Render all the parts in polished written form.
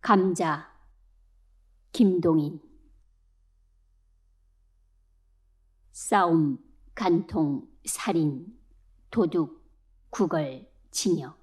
감자, 김동인. 싸움, 간통, 살인, 도둑, 구걸, 징역.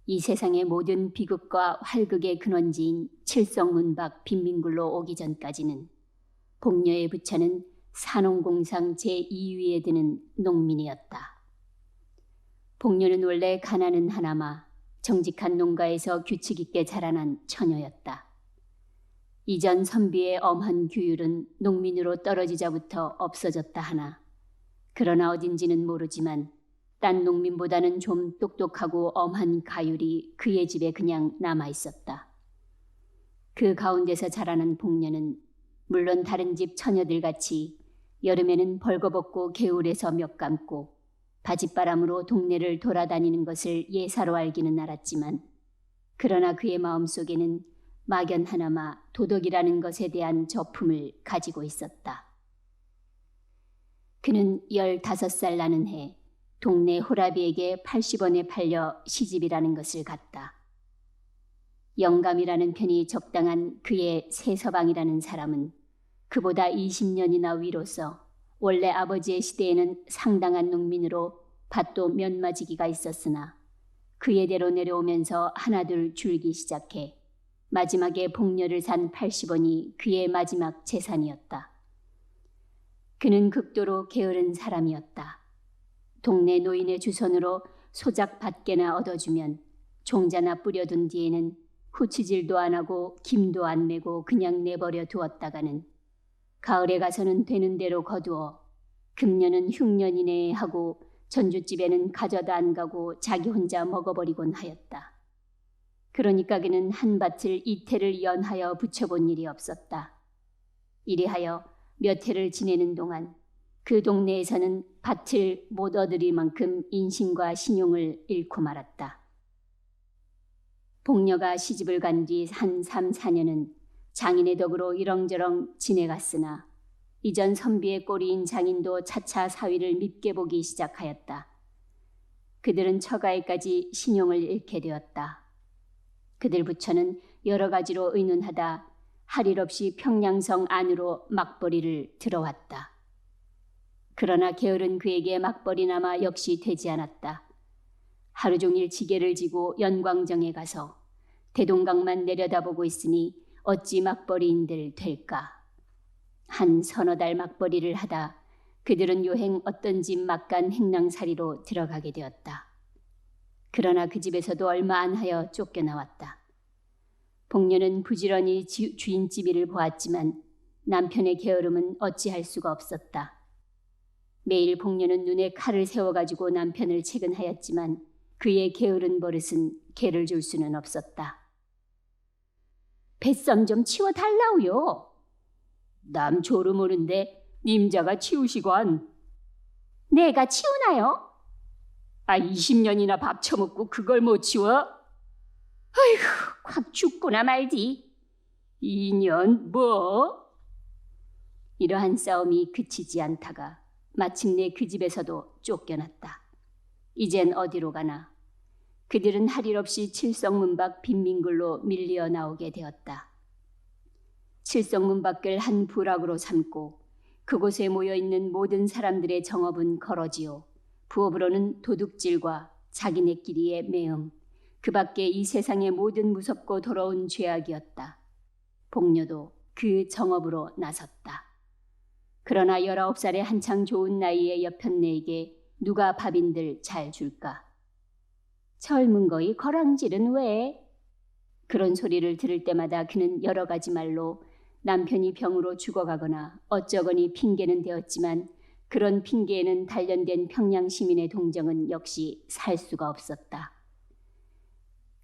이 세상의 모든 비극과 활극의 근원지인 칠성문박 빈민굴로 오기 전까지는 복녀의 부처는 산홍공상 제2위에 드는 농민이었다. 복녀는 원래 가난은 하나마 정직한 농가에서 규칙 있게 자라난 처녀였다. 이전 선비의 엄한 규율은 농민으로 떨어지자부터 없어졌다 하나, 그러나 어딘지는 모르지만 딴 농민보다는 좀 똑똑하고 엄한 가율이 그의 집에 그냥 남아있었다. 그 가운데서 자라난 복녀는 물론 다른 집 처녀들 같이 여름에는 벌거벗고 개울에서 몇 감고 바짓바람으로 동네를 돌아다니는 것을 예사로 알기는 알았지만, 그러나 그의 마음속에는 막연 하나마 도덕이라는 것에 대한 저품을 가지고 있었다. 그는 15살 나는 해 동네 호라비에게 80원에 팔려 시집이라는 것을 갔다. 영감이라는 편이 적당한 그의 새서방이라는 사람은 그보다 20년이나 위로서 원래 아버지의 시대에는 상당한 농민으로 밭도 몇 마지기가 있었으나 그의 대로 내려오면서 하나둘 줄기 시작해 마지막에 복녀를 산 80원이 그의 마지막 재산이었다. 그는 극도로 게으른 사람이었다. 동네 노인의 주선으로 소작 밭개나 얻어주면 종자나 뿌려둔 뒤에는 후치질도 안 하고 김도 안 메고 그냥 내버려 두었다가는 가을에 가서는 되는 대로 거두어 금년은 흉년이네 하고 전주집에는 가져다 안 가고 자기 혼자 먹어버리곤 하였다. 그러니까 그는 한 밭을 이태를 연하여 붙여본 일이 없었다. 이리하여 몇 해를 지내는 동안 그 동네에서는 밭을 못 얻으릴 만큼 인심과 신용을 잃고 말았다. 복녀가 시집을 간 뒤 한 3, 4년은 장인의 덕으로 이렁저렁 지내갔으나 이전 선비의 꼬리인 장인도 차차 사위를 밉게 보기 시작하였다. 그들은 처가에까지 신용을 잃게 되었다. 그들 부처는 여러 가지로 의논하다 할 일 없이 평양성 안으로 막벌이를 들어왔다. 그러나 게으른 그에게 막벌이나마 역시 되지 않았다. 하루 종일 지게를 지고 연광정에 가서 대동강만 내려다보고 있으니 어찌 막벌이인들 될까. 한 서너 달 막벌이를 하다 그들은 요행 어떤 집 막간 행랑살이로 들어가게 되었다. 그러나 그 집에서도 얼마 안 하여 쫓겨나왔다. 복녀는 부지런히 주인집 일을 보았지만 남편의 게으름은 어찌할 수가 없었다. 매일 복녀는 눈에 칼을 세워가지고 남편을 채근하였지만 그의 게으른 버릇은 개를 줄 수는 없었다. 뱃섬 좀 치워달라우요. 남 조르 모른데 님자가 치우시관. 내가 치우나요? 20년이나 밥 처먹고 그걸 못 치워? 아이고, 확 죽구나 말디. 2년 뭐? 이러한 싸움이 그치지 않다가 마침내 그 집에서도 쫓겨났다. 이젠 어디로 가나? 그들은 할 일 없이 칠성문 밖 빈민굴로 밀려 나오게 되었다. 칠성문 밖을 한 부락으로 삼고 그곳에 모여있는 모든 사람들의 정업은 거러지요. 부업으로는 도둑질과 자기네끼리의 매음, 그 밖에 이 세상의 모든 무섭고 더러운 죄악이었다. 복녀도 그 정업으로 나섰다. 그러나 19살의 한창 좋은 나이의 여편네에게 누가 밥인들 잘 줄까? 젊은 거이 거랑질은 왜? 그런 소리를 들을 때마다 그는 여러 가지 말로 남편이 병으로 죽어가거나 어쩌거니 핑계는 되었지만 그런 핑계에는 단련된 평양 시민의 동정은 역시 살 수가 없었다.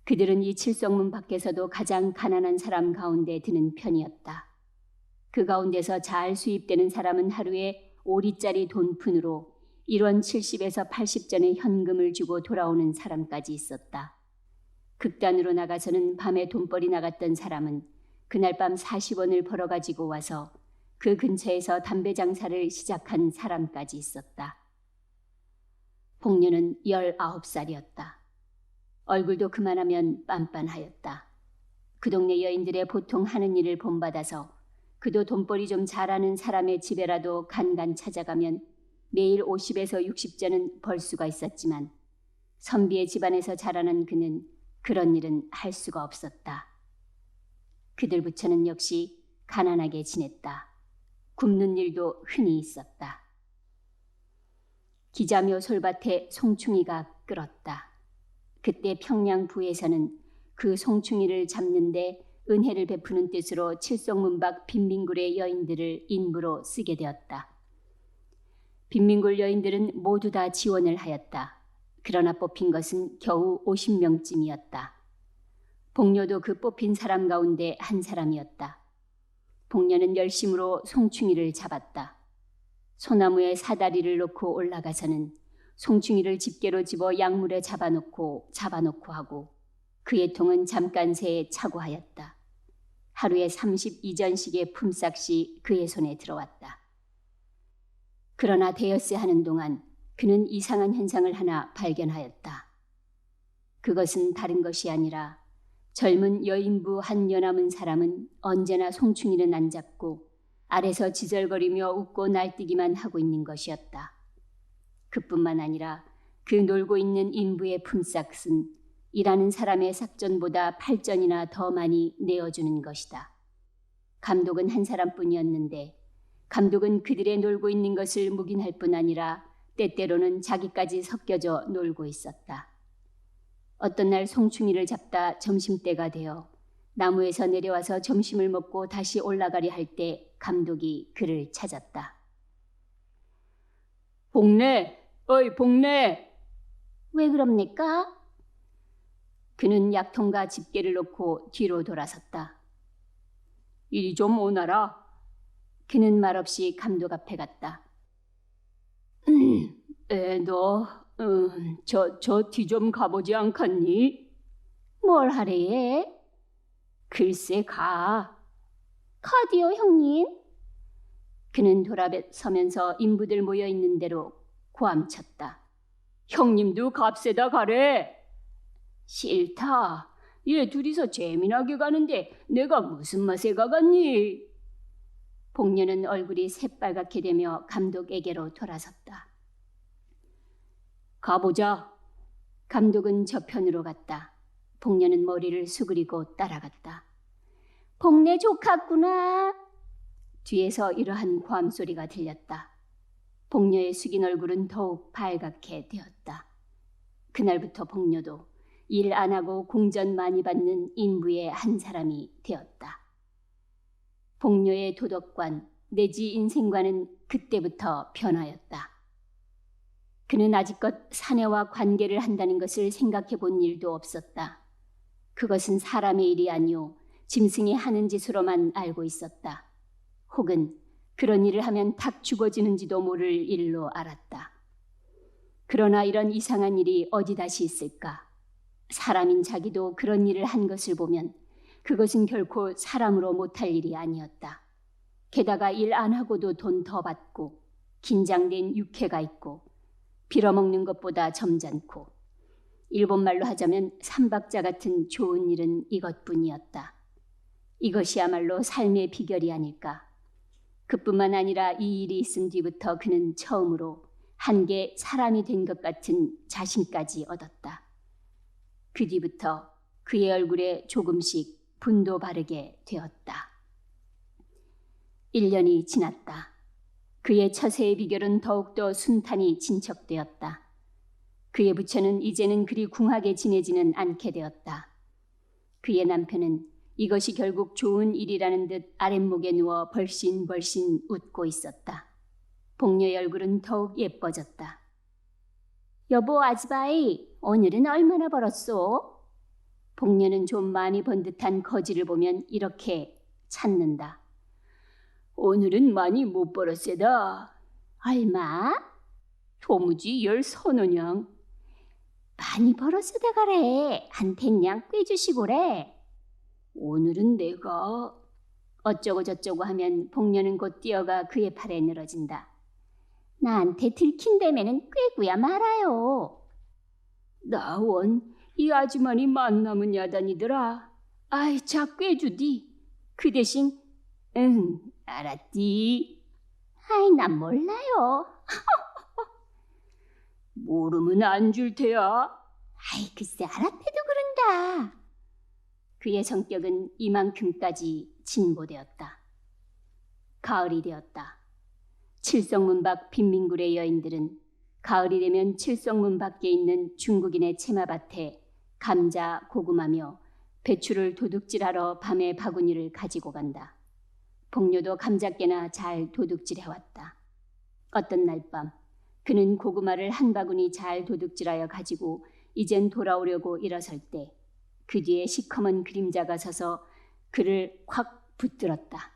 그들은 이 칠성문 밖에서도 가장 가난한 사람 가운데 드는 편이었다. 그 가운데서 잘 수입되는 사람은 하루에 5리짜리 돈푼으로 1원 70에서 80전의 현금을 주고 돌아오는 사람까지 있었다. 극단으로 나가서는 밤에 돈벌이 나갔던 사람은 그날 밤 40원을 벌어가지고 와서 그 근처에서 담배 장사를 시작한 사람까지 있었다. 복녀는 19살이었다. 얼굴도 그만하면 빤빤하였다. 그 동네 여인들의 보통 하는 일을 본받아서 그도 돈벌이 좀 잘하는 사람의 집에라도 간간 찾아가면 매일 50에서 60전은 벌 수가 있었지만 선비의 집안에서 자라는 그는 그런 일은 할 수가 없었다. 그들 부처는 역시 가난하게 지냈다. 굶는 일도 흔히 있었다. 기자묘 솔밭에 송충이가 끓었다. 그때 평양부에서는 그 송충이를 잡는데 은혜를 베푸는 뜻으로 칠성문 밖 빈민굴의 여인들을 인부로 쓰게 되었다. 빈민굴 여인들은 모두 다 지원을 하였다. 그러나 뽑힌 것은 겨우 50명쯤이었다. 복녀도 그 뽑힌 사람 가운데 한 사람이었다. 복녀는 열심으로 송충이를 잡았다. 소나무에 사다리를 놓고 올라가서는 송충이를 집게로 집어 약물에 잡아놓고 하고 그의 통은 잠깐 새에 차고 하였다. 하루에 32전씩의 품삯이 그의 손에 들어왔다. 그러나 대여세 하는 동안 그는 이상한 현상을 하나 발견하였다. 그것은 다른 것이 아니라 젊은 여인부 한 여남은 사람은 언제나 송충이는 안 잡고 아래서 지절거리며 웃고 날뛰기만 하고 있는 것이었다. 그뿐만 아니라 그 놀고 있는 인부의 품삯은 일하는 사람의 삭전보다 8전이나 더 많이 내어주는 것이다. 감독은 한 사람뿐이었는데 감독은 그들의 놀고 있는 것을 묵인할 뿐 아니라 때때로는 자기까지 섞여져 놀고 있었다. 어떤 날 송충이를 잡다 점심때가 되어 나무에서 내려와서 점심을 먹고 다시 올라가려 할 때 감독이 그를 찾았다. 복내, 어이 복내. 왜 그럽니까? 그는 약통과 집게를 놓고 뒤로 돌아섰다. 이리 좀 오너라. 그는 말없이 감독 앞에 갔다. 저 뒤 좀 가보지 않겠니? 뭘 하래? 글쎄 가. 가디요 형님? 그는 돌아서면서 인부들 모여있는 대로 고함쳤다. 형님도 값세다 가래. 싫다. 얘 둘이서 재미나게 가는데 내가 무슨 맛에 가겠니? 복녀는 얼굴이 새빨갛게 되며 감독에게로 돌아섰다. 가보자. 감독은 저편으로 갔다. 복녀는 머리를 수그리고 따라갔다. 복내 조카구나. 뒤에서 이러한 고함 소리가 들렸다. 복녀의 숙인 얼굴은 더욱 발갛게 되었다. 그날부터 복녀도 일 안 하고 공전 많이 받는 인부의 한 사람이 되었다. 복녀의 도덕관 내지 인생관은 그때부터 변하였다. 그는 아직껏 사내와 관계를 한다는 것을 생각해 본 일도 없었다. 그것은 사람의 일이 아니오 짐승이 하는 짓으로만 알고 있었다. 혹은 그런 일을 하면 탁 죽어지는지도 모를 일로 알았다. 그러나 이런 이상한 일이 어디 다시 있을까? 사람인 자기도 그런 일을 한 것을 보면 그것은 결코 사람으로 못할 일이 아니었다. 게다가 일 안 하고도 돈 더 받고 긴장된 육회가 있고 빌어먹는 것보다 점잖고 일본말로 하자면 삼박자 같은 좋은 일은 이것뿐이었다. 이것이야말로 삶의 비결이 아닐까. 그뿐만 아니라 이 일이 있은 뒤부터 그는 처음으로 한게 사람이 된 것 같은 자신까지 얻었다. 그 뒤부터 그의 얼굴에 조금씩 분도 바르게 되었다. 1년이 지났다. 그의 처세의 비결은 더욱더 순탄히 진척되었다. 그의 부처는 이제는 그리 궁하게 지내지는 않게 되었다. 그의 남편은 이것이 결국 좋은 일이라는 듯 아랫목에 누워 벌신벌신 웃고 있었다. 복녀의 얼굴은 더욱 예뻐졌다. 여보 아즈바이, 오늘은 얼마나 벌었소? 복녀는 좀 많이 번 듯한 거지를 보면 이렇게 찾는다. 오늘은 많이 못 벌었세다. 얼마? 도무지 10서너냥. 많이 벌었으다 가래. 한 탱냥 꿰주시고래. 오늘은 내가... 어쩌고 저쩌고 하면 복녀는 곧 뛰어가 그의 팔에 늘어진다. 나한테 들킨다면은 꿰고야 말아요. 나원 이 아주머니 만남은 야단이더라. 아이, 자꾸 해주디. 그 대신 응, 알았디. 아이, 난 몰라요. 모르면 안 줄 테야. 아이, 글쎄 알았대도 그런다. 그의 성격은 이만큼까지 진보되었다. 가을이 되었다. 칠성문 밖 빈민굴의 여인들은 가을이 되면 칠성문 밖에 있는 중국인의 채마밭에 감자, 고구마며 배추를 도둑질하러 밤에 바구니를 가지고 간다. 복료도 감자깨나 잘 도둑질해왔다. 어떤 날 밤 그는 고구마를 한 바구니 잘 도둑질하여 가지고 이젠 돌아오려고 일어설 때 그 뒤에 시커먼 그림자가 서서 그를 확 붙들었다.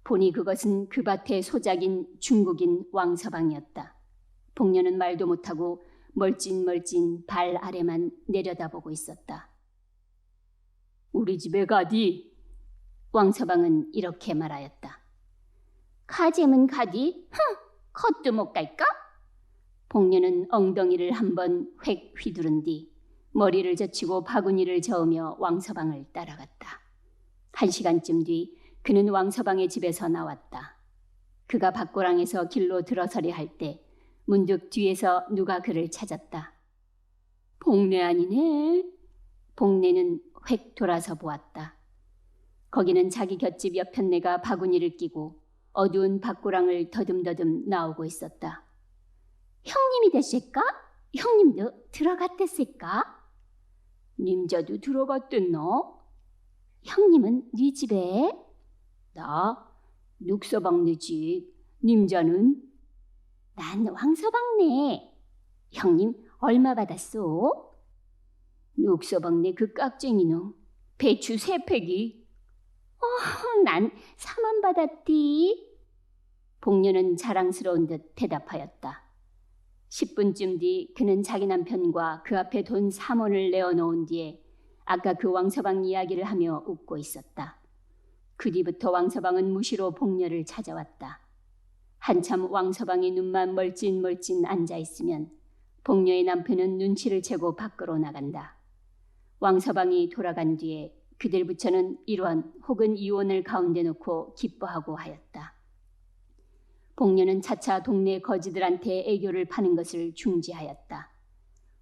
보니 그것은 그 밭의 소작인 중국인 왕서방이었다. 복녀는 말도 못하고 멀찐멀찐 발 아래만 내려다보고 있었다. 우리 집에 가디. 왕서방은 이렇게 말하였다. 가재면 가디? 겉도 못 갈까? 복녀는 엉덩이를 한번 획 휘두른 뒤 머리를 젖히고 바구니를 저으며 왕서방을 따라갔다. 1시간쯤 뒤 그는 왕서방의 집에서 나왔다. 그가 밭고랑에서 길로 들어서려 할 때 문득 뒤에서 누가 그를 찾았다. 복내 아니네. 복내는 획 돌아서 보았다. 거기는 자기 곁집 여편네가 바구니를 끼고 어두운 밭고랑을 더듬더듬 나오고 있었다. 형님이 됐을까? 형님도 들어갔댔을까? 님자도 들어갔댔노? 형님은 네 집에? 나? 육서방네 집. 님자는? 난 왕서방네. 형님 얼마 받았소? 육서방네 그 깍쟁이노. 배추 3팩이. 난 3원 받았디. 복녀는 자랑스러운 듯 대답하였다. 10분쯤 뒤 그는 자기 남편과 그 앞에 돈 3원을 내어놓은 뒤에 아까 그 왕서방 이야기를 하며 웃고 있었다. 그 뒤부터 왕서방은 무시로 복녀를 찾아왔다. 한참 왕서방이 눈만 멀찐멀찐 앉아있으면 복녀의 남편은 눈치를 채고 밖으로 나간다. 왕서방이 돌아간 뒤에 그들 부처는 일원 혹은 이혼을 가운데 놓고 기뻐하고 하였다. 복녀는 차차 동네 거지들한테 애교를 파는 것을 중지하였다.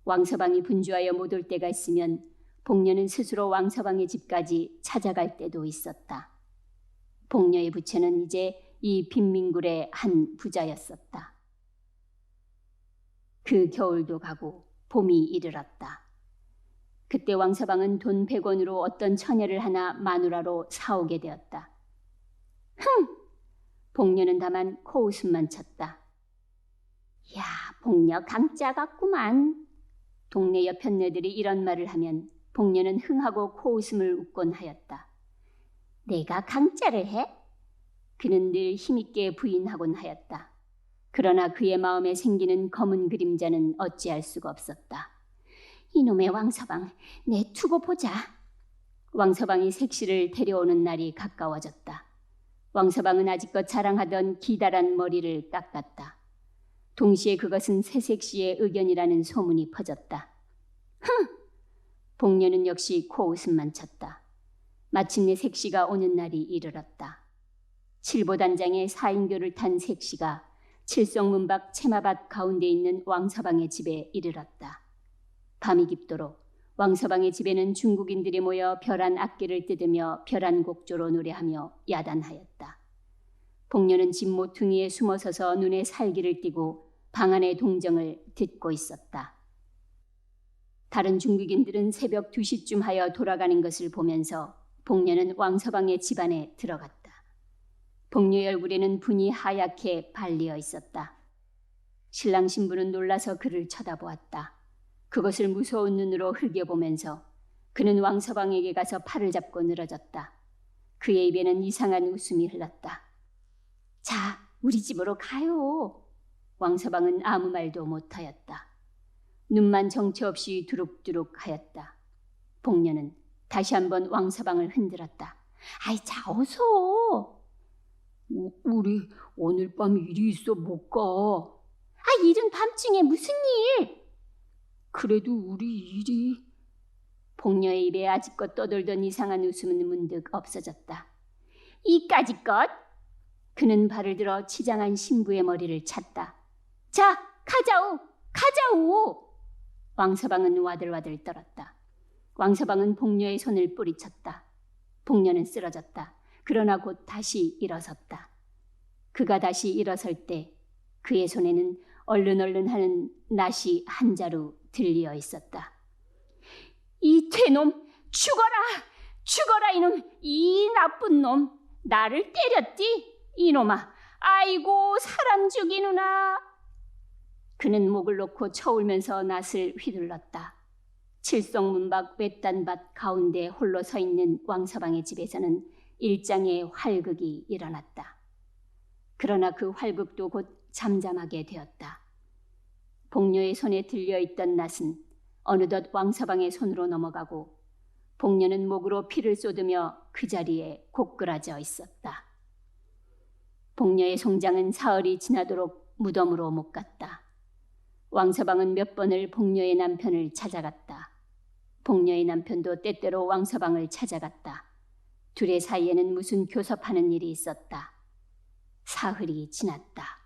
왕서방이 분주하여 못 올 때가 있으면 복녀는 스스로 왕서방의 집까지 찾아갈 때도 있었다. 복녀의 부처는 이제 이 빈민굴의 한 부자였었다. 그 겨울도 가고 봄이 이르렀다. 그때 왕서방은 돈 100원으로 어떤 처녀를 하나 마누라로 사오게 되었다. 복녀는 다만 코웃음만 쳤다. 야, 복녀 강짜 같구만. 동네 여편네들이 이런 말을 하면 복녀는 흥하고 코웃음을 웃곤 하였다. 내가 강짜를 해? 그는 늘 힘있게 부인하곤 하였다. 그러나 그의 마음에 생기는 검은 그림자는 어찌할 수가 없었다. 이놈의 왕서방, 내 두고 보자. 왕서방이 색시를 데려오는 날이 가까워졌다. 왕서방은 아직껏 자랑하던 기다란 머리를 깎았다. 동시에 그것은 새색시의 의견이라는 소문이 퍼졌다. 복녀는 역시 코웃음만 쳤다. 마침내 색시가 오는 날이 이르렀다. 칠보단장의 4인교를 탄 색시가 칠성문 밖 채마밭 가운데 있는 왕서방의 집에 이르렀다. 밤이 깊도록 왕서방의 집에는 중국인들이 모여 별안 악기를 뜯으며 별안 곡조로 노래하며 야단하였다. 복녀는 집 모퉁이에 숨어서서 눈에 살기를 띠고 방 안의 동정을 듣고 있었다. 다른 중국인들은 새벽 2시쯤 하여 돌아가는 것을 보면서 복녀는 왕서방의 집안에 들어갔다. 복녀의 얼굴에는 분이 하얗게 발리어 있었다. 신랑 신부는 놀라서 그를 쳐다보았다. 그것을 무서운 눈으로 흘겨보면서 그는 왕서방에게 가서 팔을 잡고 늘어졌다. 그의 입에는 이상한 웃음이 흘렀다. 자, 우리 집으로 가요. 왕서방은 아무 말도 못하였다. 눈만 정처 없이 두룩두룩 하였다. 복녀는 다시 한번 왕서방을 흔들었다. 아이, 자, 어서. 우리 오늘 밤 일이 있어 못 가. 아, 이른 밤중에 무슨 일? 그래도 우리 일이... 복녀의 입에 아직껏 떠돌던 이상한 웃음은 문득 없어졌다. 이까짓 것? 그는 발을 들어 치장한 신부의 머리를 찼다. 자, 가자오! 가자오! 왕서방은 와들와들 떨었다. 왕서방은 복녀의 손을 뿌리쳤다. 복녀는 쓰러졌다. 그러나 곧 다시 일어섰다. 그가 다시 일어설 때 그의 손에는 얼른얼른 하는 낫이 한 자루 들리어 있었다. 이 퇴놈! 죽어라! 죽어라 이놈! 이 나쁜 놈! 나를 때렸디? 이놈아! 아이고 사람 죽이누나! 그는 목을 놓고 쳐울면서 낫을 휘둘렀다. 칠성문 밖 외딴밭 가운데 홀로 서 있는 왕서방의 집에서는 일장의 활극이 일어났다. 그러나 그 활극도 곧 잠잠하게 되었다. 복녀의 손에 들려있던 낫은 어느덧 왕서방의 손으로 넘어가고 복녀는 목으로 피를 쏟으며 그 자리에 고꾸라져 있었다. 복녀의 송장은 사흘이 지나도록 무덤으로 못 갔다. 왕서방은 몇 번을 복녀의 남편을 찾아갔다. 복녀의 남편도 때때로 왕서방을 찾아갔다. 둘의 사이에는 무슨 교섭하는 일이 있었다. 사흘이 지났다.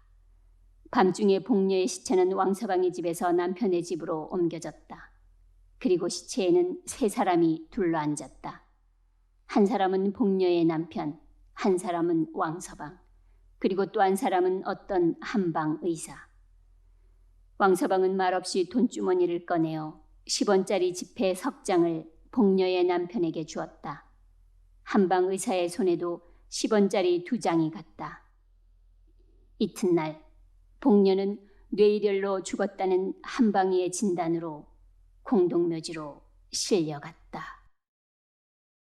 밤중에 복녀의 시체는 왕서방의 집에서 남편의 집으로 옮겨졌다. 그리고 시체에는 세 사람이 둘러앉았다. 한 사람은 복녀의 남편, 한 사람은 왕서방, 그리고 또 한 사람은 어떤 한방 의사. 왕서방은 말없이 돈주머니를 꺼내어 10원짜리 지폐 석 장을 복녀의 남편에게 주었다. 한방 의사의 손에도 10원짜리 2장이 갔다. 이튿날 복녀는 뇌일혈로 죽었다는 한방이의 진단으로 공동묘지로 실려갔다.